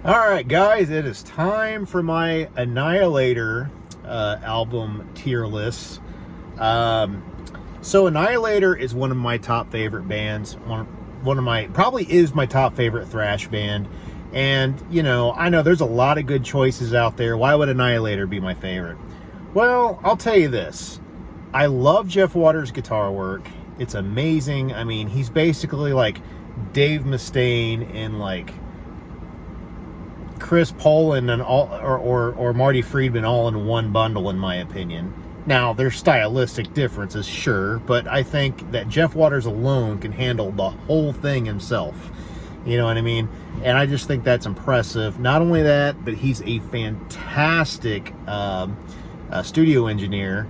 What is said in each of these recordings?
Alright guys, it is time for my Annihilator album tier list. So Annihilator is one of my top favorite bands. Probably is my top favorite thrash band. And, you know, I know there's a lot of good choices out there. Why would Annihilator be my favorite? Well, I'll tell you this. I love Jeff Waters' guitar work. It's amazing. I mean, he's basically like Dave Mustaine in like Chris Poland and all, or Marty Friedman all in one bundle, in my opinion. Now, there's stylistic differences, sure, but I think that Jeff Waters alone can handle the whole thing himself. You know what I mean? And I just think that's impressive. Not only that, but he's a fantastic studio engineer.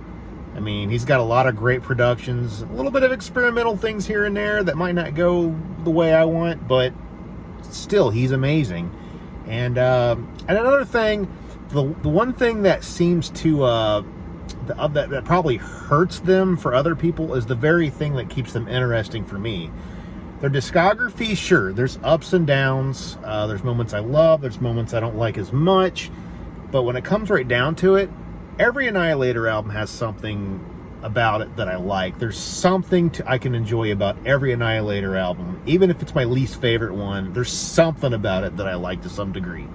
I mean, he's got a lot of great productions, a little bit of experimental things here and there that might not go the way I want, but still, he's amazing. And another thing, the one thing that seems to that probably hurts them for other people is the very thing that keeps them interesting for me. Their discography, sure, there's ups and downs. There's moments I love, there's moments I don't like as much. But when it comes right down to it, every Annihilator album has something about it that I like. There's something I can enjoy about every Annihilator album. Even if it's my least favorite one, there's something about it that I like to some degree.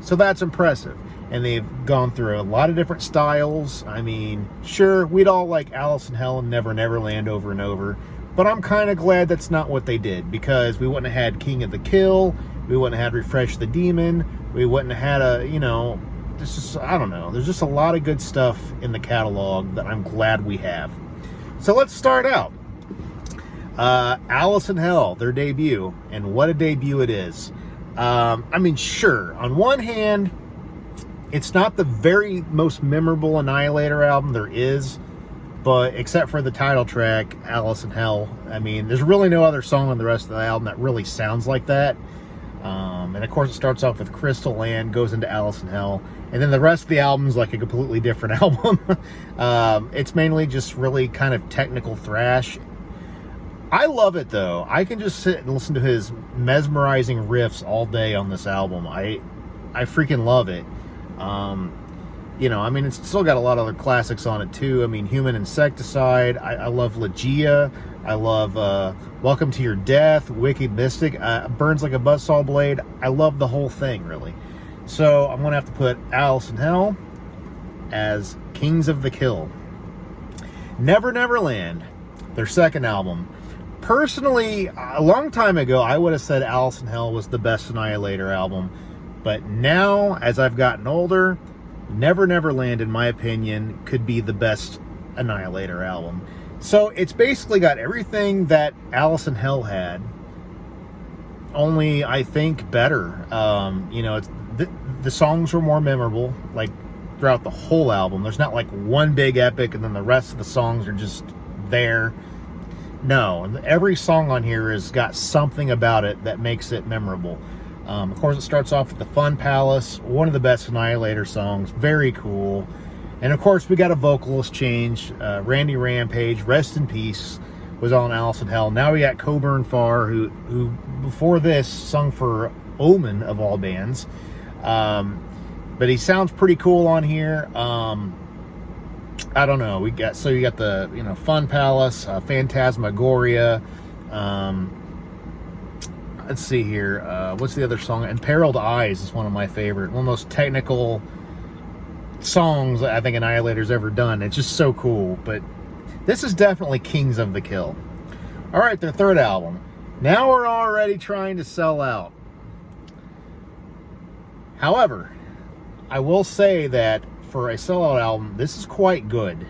So that's impressive. And they've gone through a lot of different styles. I mean, sure, we'd all like Alice in Hell and Neverland over and over, but I'm kind of glad that's not what they did, because we wouldn't have had King of the Kill, we wouldn't have had Refresh the Demon, we wouldn't have had I don't know. There's just a lot of good stuff in the catalog that I'm glad we have. So let's start out. Alice in Hell, their debut, and what a debut it is. I mean, sure, on one hand, it's not the very most memorable Annihilator album there is, but except for the title track, Alice in Hell, I mean, there's really no other song on the rest of the album that really sounds like that. And of course it starts off with Crystal Land, goes into Alice in Hell, and then the rest of the album's like a completely different album. It's mainly just really kind of technical thrash. I love it though. I can just sit and listen to his mesmerizing riffs all day on this album. I freaking love it. You know, I mean, it's still got a lot of other classics on it too. I mean, Human Insecticide, I love Legia, I love Welcome to Your Death, Wicked Mystic, Burns Like a Buzzsaw Blade. I love the whole thing, really. So I'm going to have to put Alice in Hell as Kings of the Kill. Neverland, their second album. Personally, a long time ago, I would have said Alice in Hell was the best Annihilator album. But now, as I've gotten older, Neverland, in my opinion, could be the best Annihilator album. So it's basically got everything that Alice in Hell had, only I think better. You know, the songs were more memorable, like throughout the whole album. There's not like one big epic and then the rest of the songs are just there. No, every song on here has got something about it that makes it memorable. Of course, it starts off with the Fun Palace, one of the best Annihilator songs, very cool. And of course, we got a vocalist change. Randy Rampage, rest in peace, was on Alice in Hell. Now we got Coburn Farr, who before this sung for Omen of all bands. But he sounds pretty cool on here. I don't know. You got the Fun Palace, Phantasmagoria. Let's see here. What's the other song? Imperiled Eyes is one of my favorite. One of the most technical songs I think Annihilator's ever done. It's just so cool. But this is definitely Kings of the Kill. All right, their third album. Now we're already trying to sell out. However, I will say that for a sellout album, this is quite good.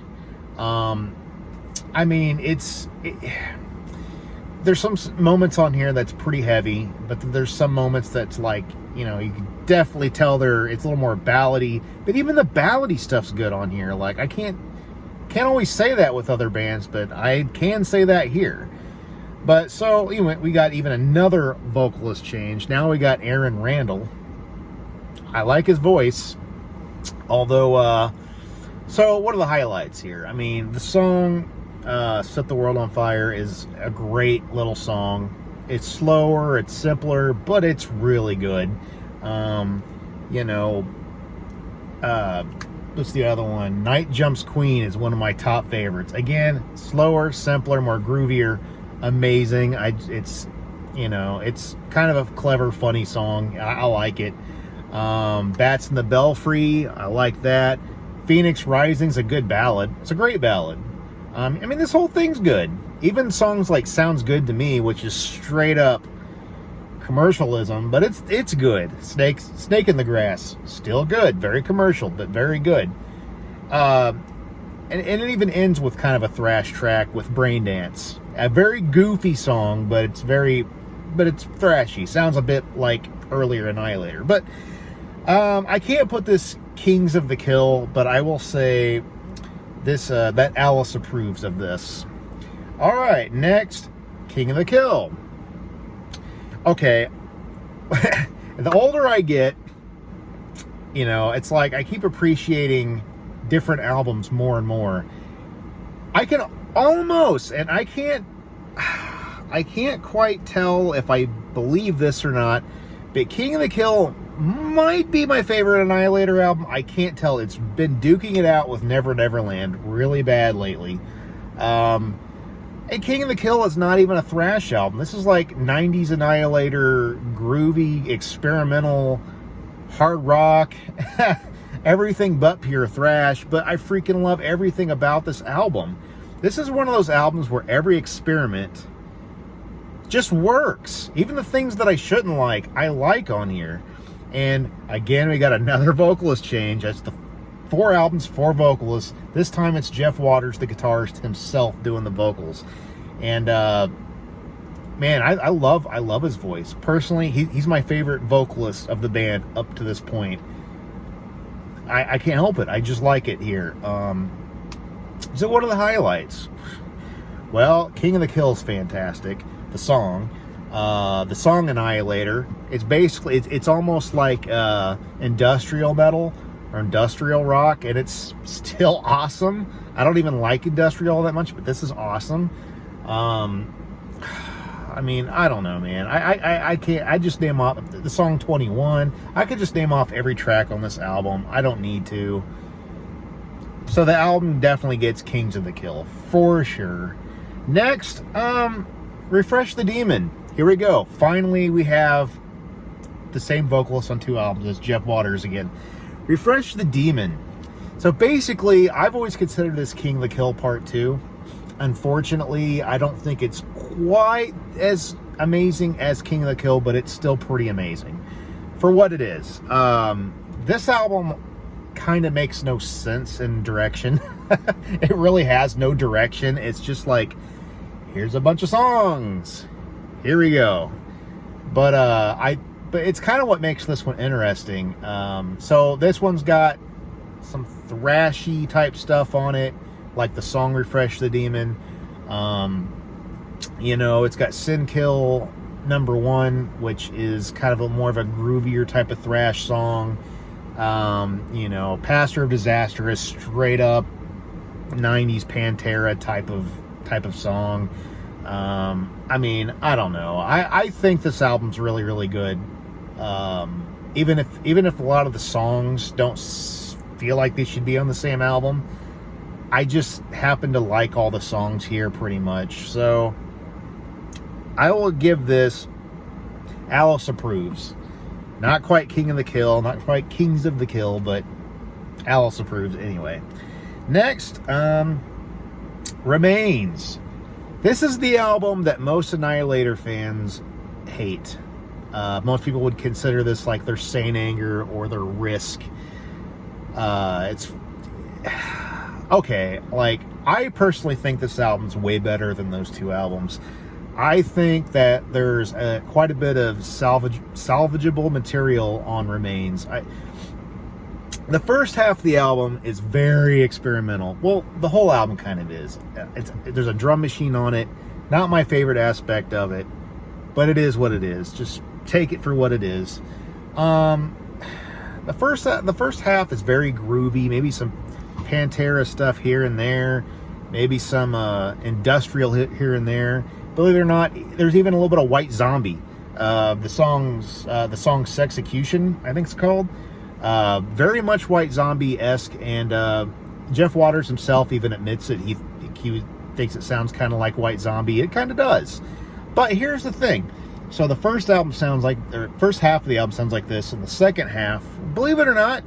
I mean, there's some moments on here that's pretty heavy, but there's some moments that's like, you know, you can definitely tell it's a little more ballady, but even the ballady stuff's good on here. Like, I can't always say that with other bands, but I can say that here. But so we got even another vocalist change. Now we got Aaron Randall. I like his voice, although so what are the highlights here? I mean, the song Set the World on Fire is a great little song. It's slower, it's simpler, but it's really good. You know, what's the other one? Night Jumps Queen is one of my top favorites. Again, slower, simpler, more groovier, amazing. It's, you know, it's kind of a clever, funny song. I like it. Bats in the Belfry, I like that. Phoenix Rising's a good ballad. It's a great ballad. I mean, this whole thing's good. Even songs like Sounds Good to Me, which is straight up commercialism, but it's good. Snake in the Grass, still good. Very commercial, but very good. And it even ends with kind of a thrash track with Brain Dance. A very goofy song, but it's thrashy. Sounds a bit like earlier Annihilator. But I can't put this Kings of the Kill, but I will say this that Alice approves of this. All right, next, King of the Kill. Okay, the older I get, you know, it's like I keep appreciating different albums more and more. I can almost, and I can't quite tell if I believe this or not, but King of the Kill might be my favorite Annihilator album. I can't tell. It's been duking it out with Neverland really bad lately. And King of the Kill is not even a thrash album. This is like 90s Annihilator, groovy, experimental, hard rock, everything but pure thrash. But I freaking love everything about this album. This is one of those albums where every experiment just works. Even the things that I shouldn't like, I like on here. And again, we got another vocalist change. That's the 4 albums, 4 vocalists. This time it's Jeff Waters, the guitarist himself, doing the vocals. And man, I love his voice. Personally, he's my favorite vocalist of the band up to this point. I can't help it. I just like it here. So what are the highlights? Well, King of the Kill is fantastic. The song Annihilator. It's basically it's almost like industrial metal or industrial rock, and it's still awesome. I don't even like industrial all that much, but this is awesome. I mean, I don't know, man. I can't. I just name off the song 21. I could just name off every track on this album. I don't need to. So the album definitely gets Kings of the Kill for sure. Next, Refresh the Demon. Here we go. Finally, we have the same vocalist on 2 albums as Jeff Waters again. Refresh the Demon. So basically, I've always considered this King of the Kill Part 2. Unfortunately, I don't think it's quite as amazing as King of the Kill, but it's still pretty amazing for what it is. This album kind of makes no sense in direction. It really has no direction. It's just like, here's a bunch of songs. Here we go. But it's kind of what makes this one interesting. So this one's got some thrashy type stuff on it, like the song Refresh the Demon. You know, it's got Sin Kill number 1, which is kind of more of a groovier type of thrash song. You know, Pastor of Disaster is straight up 90s Pantera type of song. I mean, I don't know. I think this album's really, really good. Even if a lot of the songs don't feel like they should be on the same album, I just happen to like all the songs here pretty much. So I will give this Alice approves. Not quite King of the Kill, not quite Kings of the Kill, but Alice approves anyway. Next, Remains. This is the album that most Annihilator fans hate. Most people would consider this like their Saint Anger or their Risk. It's okay. Like, I personally think this album's way better than those 2 albums. I think that there's quite a bit of salvageable material on Remains. The first half of the album is very experimental. Well, the whole album kind of is. There's a drum machine on it. Not my favorite aspect of it, but it is what it is. Just take it for what it is. The first half is very groovy. Maybe some Pantera stuff here and there. Maybe some industrial hit here and there. Believe it or not, there's even a little bit of White Zombie The song Sexecution, I think it's called. Very much White Zombie-esque, and Jeff Waters himself even admits it. He thinks it sounds kind of like White Zombie. It kind of does. But here's the thing. So the first half of the album sounds like this, and the second half, believe it or not,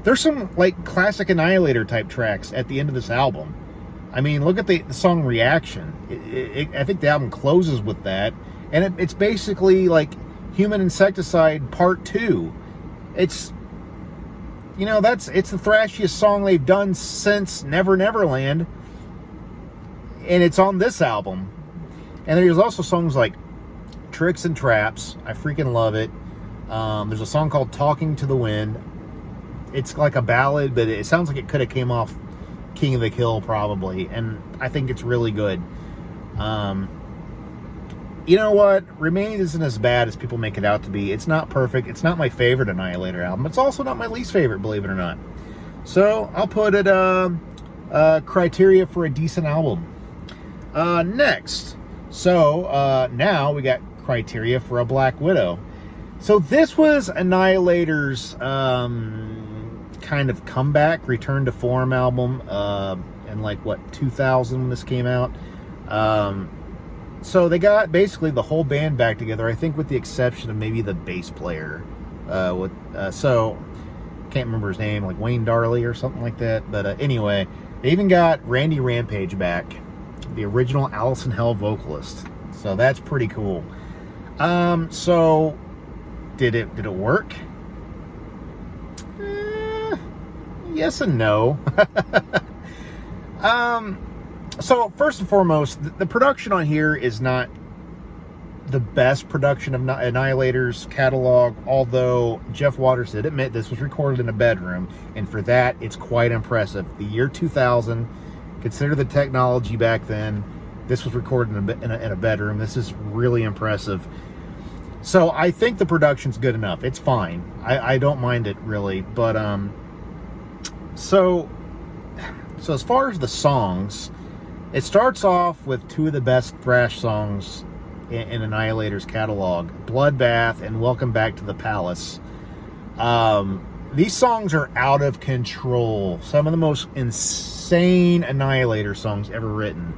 there's some like classic Annihilator type tracks at the end of this album. I mean, look at the song Reaction. I think the album closes with that, and it's basically like Human Insecticide Part 2. It's the thrashiest song they've done since Neverland, and it's on this album. And there's also songs like Tricks and Traps. I freaking love it. There's a song called Talking to the Wind. It's like a ballad, but it sounds like it could have came off King of the Kill probably, and I think it's really good. You know what? Remain isn't as bad as people make it out to be. It's not perfect. It's not my favorite Annihilator album. It's also not my least favorite, believe it or not. So I'll put it criteria for a decent album. Next, so now we got criteria for a Black Widow. So this was Annihilator's kind of comeback, return to form album in 2000 when this came out. So they got basically the whole band back together, I think with the exception of maybe the bass player. So can't remember his name, like Wayne Darley or something like that. But anyway, they even got Randy Rampage back, the original Alice in Hell vocalist. So that's pretty cool. So did it work? Yes and no. So first and foremost, the production on here is not the best production of Annihilator's catalog, although Jeff Waters did admit this was recorded in a bedroom, and for that, it's quite impressive. The year 2000, consider the technology back then, this was recorded in a bedroom. This is really impressive. So I think the production's good enough. It's fine. I don't mind it, really. But, so as far as the songs, it starts off with two of the best thrash songs in Annihilator's catalog, Bloodbath and Welcome Back to the Palace. These songs are out of control. Some of the most insane Annihilator songs ever written.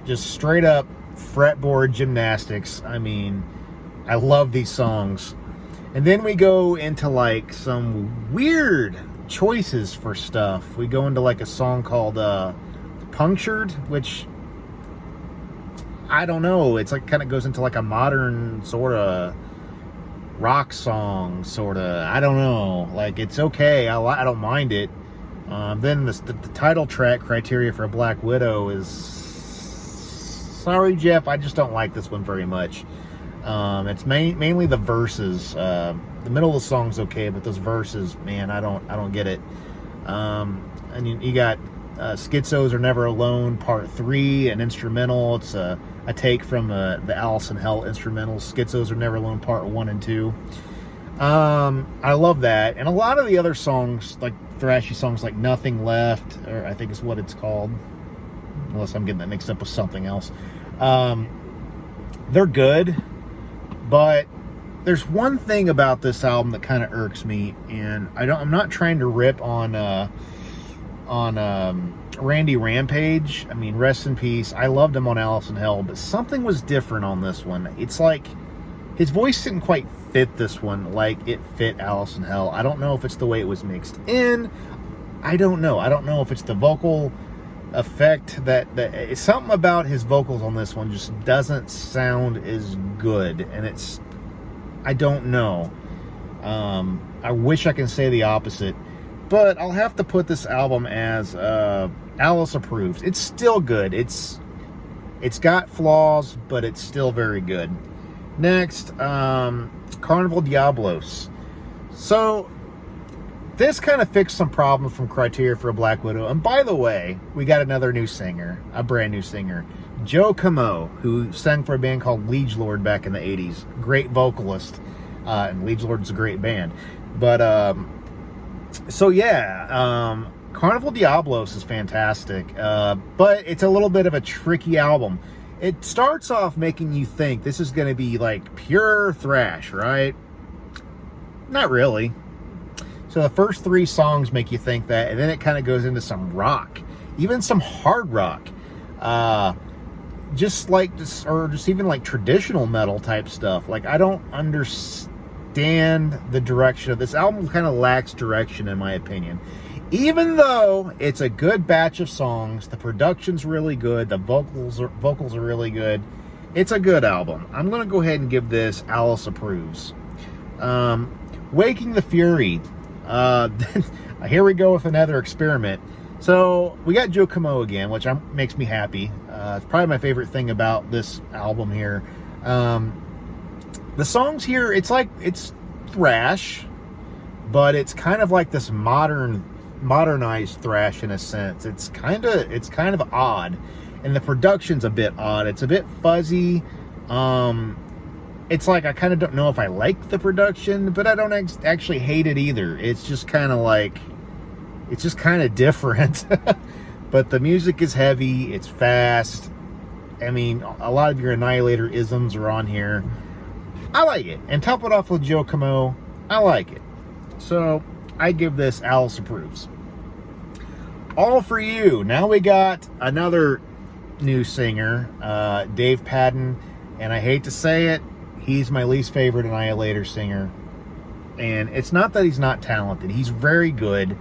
Just straight up fretboard gymnastics. I mean, I love these songs. And then we go into like some weird choices for stuff. We go into like a song called Punctured, which I don't know, it's like kind of goes into like a modern sort of rock song, sort of. I don't know, like it's okay, I don't mind it. Then the title track, Criteria for a Black Widow, is, sorry Jeff, I just don't like this one very much. It's mainly the verses. The middle of the song's okay, but those verses, man, I don't get it. And you got Schizos Are Never Alone Part 3, an instrumental. It's a take from the Alice in Hell instrumentals, Schizos Are Never Alone Part 1 and 2. I love that. And a lot of the other songs, like thrashy songs like Nothing Left, or I think is what it's called, unless I'm getting that mixed up with something else. They're good, but there's one thing about this album that kind of irks me, and I'm not trying to rip on Randy Rampage. I mean, rest in peace. I loved him on Alice in Hell, but something was different on this one. It's like his voice didn't quite fit this one like it fit Alice in Hell. I don't know if it's the way it was mixed in. I don't know if it's the vocal effect that it's something about his vocals on this one just doesn't sound as good, and I don't know. I wish I can say the opposite, but I'll have to put this album as Alice approved. It's still good. It's got flaws, but it's still very good. Next, Carnival Diablos. So this kind of fixed some problems from Criteria for a Black Widow. And by the way, we got another new singer, a brand new singer, Joe Camo, who sang for a band called Liege Lord back in the 80s. Great vocalist. And Liege Lord's a great band. But, so yeah, Carnival Diablos is fantastic. But it's a little bit of a tricky album. it starts off making you think this is going to be like pure thrash, right? Not really. So the first 3 songs make you think that, and then it kind of goes into some rock, even some hard rock, just even like traditional metal type stuff. Like, I don't understand the direction of this album. Kind of lacks direction, in my opinion. Even though it's a good batch of songs, the production's really good, the vocals are really good. It's a good album. I'm gonna go ahead and give this Alice Approves. Waking the Fury. Here we go with another experiment. So we got Joe Comeau again, which makes me happy. It's probably my favorite thing about this album here. The songs here, it's thrash, but it's kind of like this modernized thrash in a sense. It's kind of odd, and the production's a bit odd. It's a bit fuzzy. It's like I kind of don't know if I like the production, but I don't actually hate it either. It's just kind of different. But the music is heavy. It's fast. I mean, a lot of your Annihilator isms are on here. I like it. And top it off with Joe Comeau, I like it. So I give this Alice Approves. All For You. Now we got another new singer, Dave Padden. And I hate to say it, he's my least favorite Annihilator singer. And it's not that he's not talented. He's very good.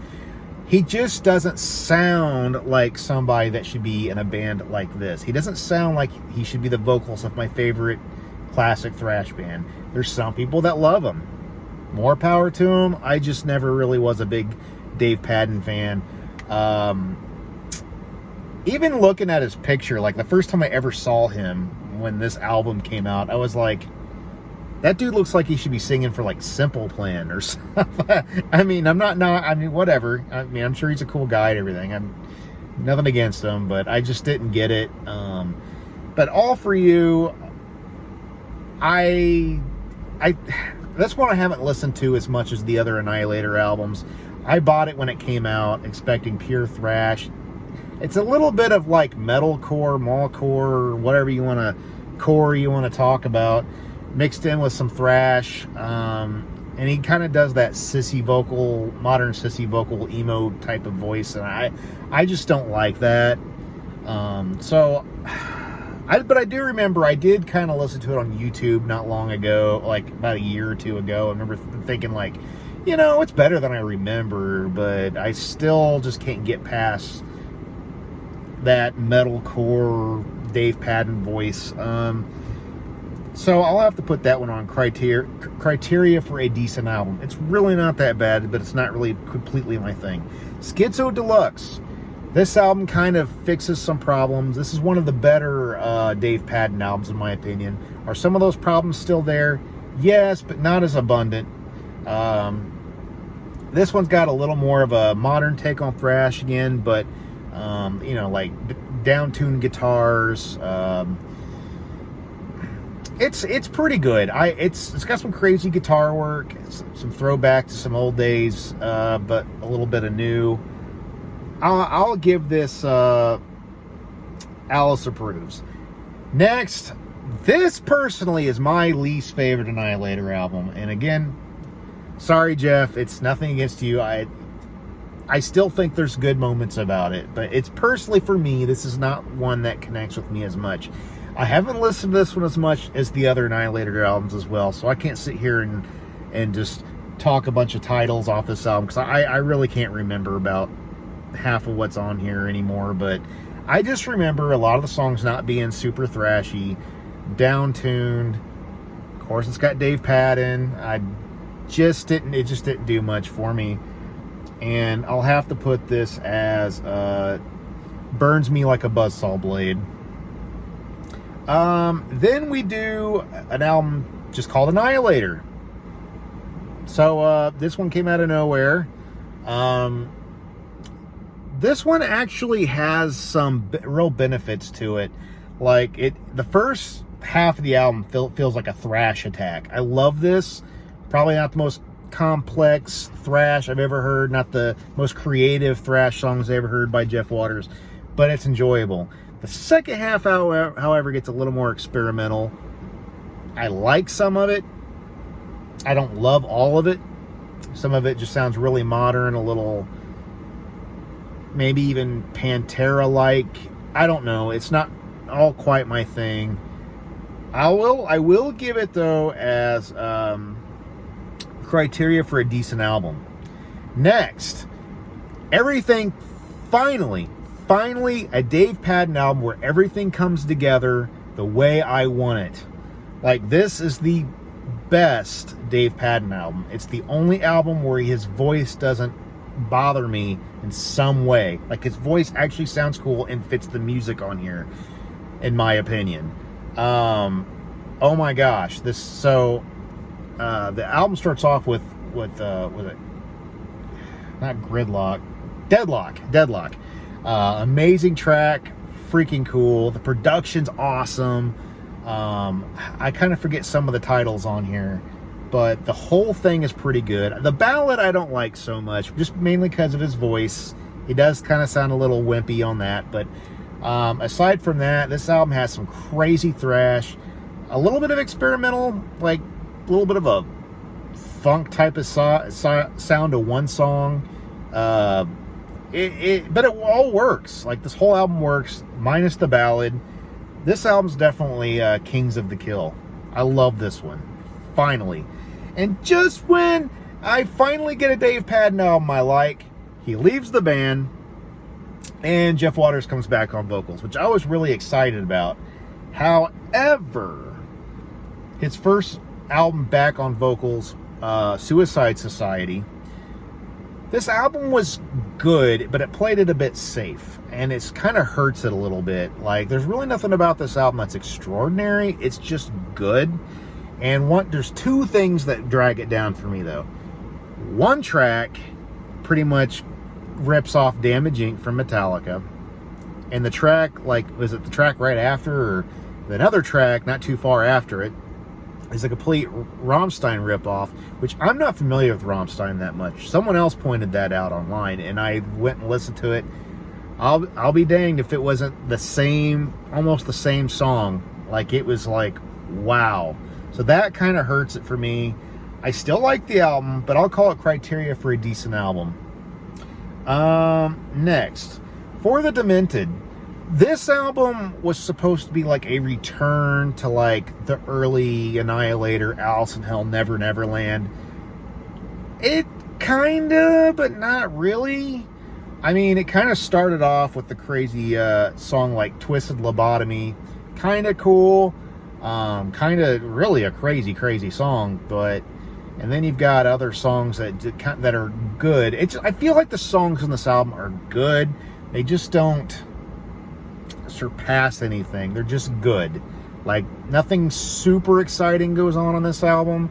He just doesn't sound like somebody that should be in a band like this. He doesn't sound like he should be the vocals of my favorite classic thrash band. There's some people that love him. More power to him. I just never really was a big Dave Padden fan. Even looking at his picture, like the first time I ever saw him when this album came out, I was like, that dude looks like he should be singing for like Simple Plan or something. I mean, whatever. I mean, I'm sure he's a cool guy and everything. I'm nothing against him, but I just didn't get it. But All For You, that's one I haven't listened to as much as the other Annihilator albums. I bought it when it came out, expecting pure thrash. It's a little bit of like metalcore, mallcore, whatever you want to talk about, mixed in with some thrash. And he kind of does that modern sissy vocal, emo type of voice, and I just don't like that. But I do remember I did kind of listen to it on YouTube not long ago, like about a year or two ago. I remember thinking like, it's better than I remember, but I still just can't get past that metalcore Dave Padden voice. So I'll have to put that one on criteria for a decent album. It's really not that bad, but it's not really completely my thing. Schizo Deluxe. This album kind of fixes some problems. This is one of the better Dave Padden albums, in my opinion. Are some of those problems still there? Yes, but not as abundant. This one's got a little more of a modern take on thrash again, but like down-tuned guitars. It's pretty good. It's got some crazy guitar work, some throwback to some old days, but a little bit of new. I'll give this Alice Approves. Next, this personally is my least favorite Annihilator album, and again, sorry Jeff, it's nothing against you. I still think there's good moments about it, but it's personally for me, this is not one that connects with me as much. I haven't listened to this one as much as the other Annihilator albums as well, so I can't sit here and just talk a bunch of titles off this album, because I really can't remember about half of what's on here anymore. But I just remember a lot of the songs not being super thrashy, down-tuned. Of course, it's got Dave Padden. It just didn't do much for me. And I'll have to put this as burns me like a buzzsaw blade. Then we do an album just called Annihilator. So this one came out of nowhere. This one actually has some real benefits to it. Like the first half of the album feels like a thrash attack. I love this. Probably not the most complex thrash I've ever heard, not the most creative thrash songs I ever heard by Jeff Waters, but it's enjoyable. The second half, however, gets a little more experimental. I like some of it. I don't love all of it. Some of it just sounds really modern, a little, maybe even Pantera-like. I don't know. It's not all quite my thing. I will give it, though, as criteria for a decent album. Next, everything, finally, a Dave Padden album where everything comes together the way I want it. Like, this is the best Dave Padden album. It's the only album where his voice doesn't bother me in some way. Like, his voice actually sounds cool and fits the music on here, in my opinion. Oh my gosh, the album starts off with a, not Gridlock, Deadlock. Amazing track, freaking cool. The production's awesome. I kind of forget some of the titles on here, but the whole thing is pretty good. The ballad I don't like so much, just mainly because of his voice. He does kind of sound a little wimpy on that, but aside from that, this album has some crazy thrash, a little bit of experimental, like a little bit of a funk type of sound to one song. But it all works. Like, this whole album works, minus the ballad. This album's definitely Kings of the Kill. I love this one. Finally. And just when I finally get a Dave Padden album I like, he leaves the band, and Jeff Waters comes back on vocals, which I was really excited about. However, his first album back on vocals, Suicide Society, this album was good, but it played it a bit safe, and it kind of hurts it a little bit. Like, there's really nothing about this album that's extraordinary. It's just good. And there's two things that drag it down for me, though. One track pretty much rips off Damage Inc. from Metallica, and the track, like, was it the track right after, or another track not too far after it, is a complete Rammstein ripoff, which I'm not familiar with Rammstein that much. Someone else pointed that out online, and I went and listened to it. I'll be danged if it wasn't the same, almost the same song. Like, it was like, wow. So that kind of hurts it for me. I still like the album, but I'll call it criteria for a decent album. Next, for the Demented, this album was supposed to be like a return to like the early Annihilator, Alice in Hell, Neverland. It kinda, but not really. I mean, it kind of started off with the crazy song like Twisted Lobotomy. Kind of cool. Kind of really a crazy song, but... And then you've got other songs that are good. I feel like the songs on this album are good. They just don't surpass anything. They're just good. Like, nothing super exciting goes on this album.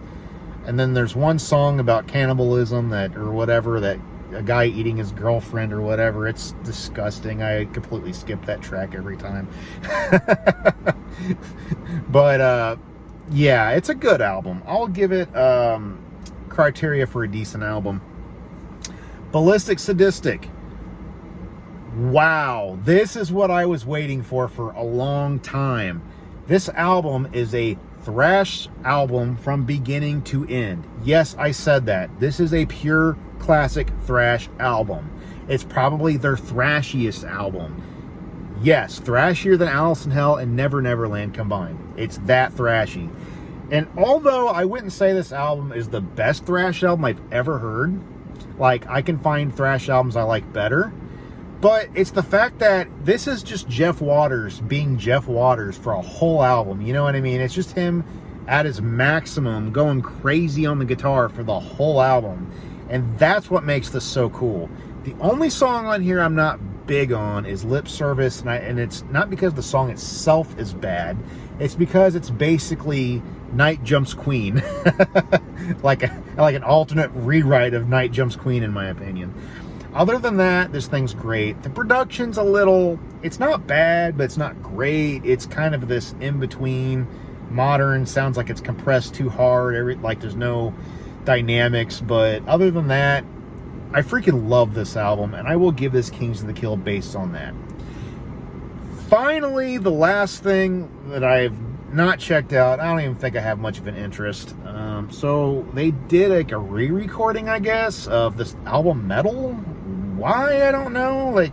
And then there's one song about cannibalism or whatever, that a guy eating his girlfriend or whatever. It's disgusting. I completely skip that track every time. But yeah, it's a good album. I'll give it criteria for a decent album. Ballistic, Sadistic. Wow, this is what I was waiting for a long time. This album is a thrash album from beginning to end. Yes, I said that. This is a pure classic thrash album. It's probably their thrashiest album. Yes, thrashier than Alice in Hell and Neverland combined. It's that thrashy. And although I wouldn't say this album is the best thrash album I've ever heard, like, I can find thrash albums I like better, but it's the fact that this is just Jeff Waters being Jeff Waters for a whole album. You know what I mean? It's just him at his maximum, going crazy on the guitar for the whole album. And that's what makes this so cool. The only song on here I'm not big on is Lip Service, and it's not because the song itself is bad. It's because it's basically Night Jumps Queen. like an alternate rewrite of Night Jumps Queen, in my opinion. Other than that, this thing's great. The production's it's not bad, but it's not great. It's kind of this in-between. Modern, sounds like it's compressed too hard. Like, there's no dynamics. But other than that, I freaking love this album, and I will give this Kings of the Kill based on that. finally, the last thing that I've not checked out, I don't even think I have much of an interest. So they did like a re-recording, I guess, of this album Metal. Why? I don't know. Like,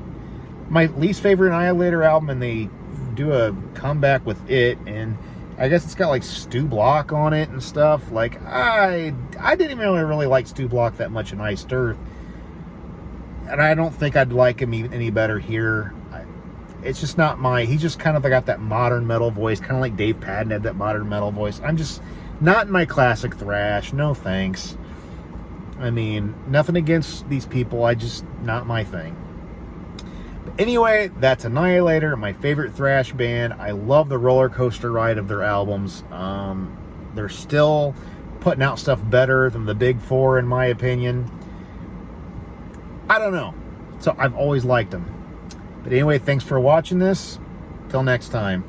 my least favorite Annihilator album, and they do a comeback with it, and I guess it's got like Stu Block on it and stuff. Like, I didn't even really like Stu Block that much in Iced Earth, and I don't think I'd like him any better here. It's just not he's just kind of got that modern metal voice, kind of like Dave Padden had that modern metal voice. I'm just not in my classic thrash. No thanks. I mean, nothing against these people. Not my thing. But anyway, that's Annihilator, my favorite thrash band. I love the roller coaster ride of their albums. They're still putting out stuff better than the Big Four, in my opinion. I don't know. So I've always liked them. But anyway, thanks for watching this. Till next time.